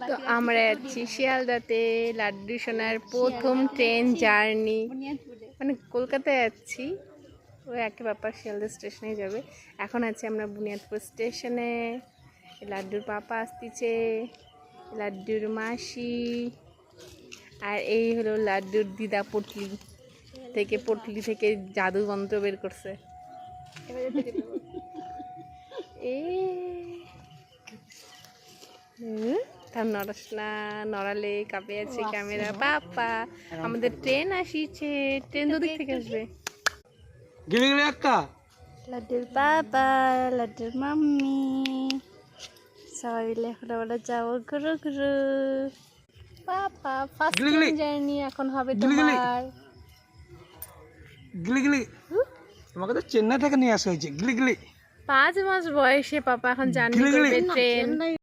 তো আমরা যাচ্ছি শিয়ালদাতে লাড্ডু সোনার প্রথম ট্রেন জার্নি, মানে কলকাতায় যাচ্ছি। ওই একটা ব্যাপার, শিয়ালদা স্টেশনে যাবে। এখন আছি আমরা বুনিয়াদপুর স্টেশনে। লাড্ডুর পাপা আসতেছে, লাড্ডুর মাসি, আর এই হলো লাড্ডুর দিদা পটলি থেকে জাদু মন্ত্র বের করছে। তার নড়াস না, নড়ালে কাঁপে আছে ক্যামেরা। পাপা আমাদের ট্রেন আসিছে, ট্রেন দুদিক থেকে আসবে। লাড্ডুর বাবা, লাড্ডুর মাম্মি সবাই মিলে এখন আমরা যাবো ঘুরু ঘুরু। পাপা ফার্স্ট ট্রেন জার্নি এখন হবে তোমার। তোমাকে তো চেন্নাই থেকে নিয়ে আসা হয়েছে। 5 মাস বয়সে পাপা এখন জার্নি করবে ট্রেন।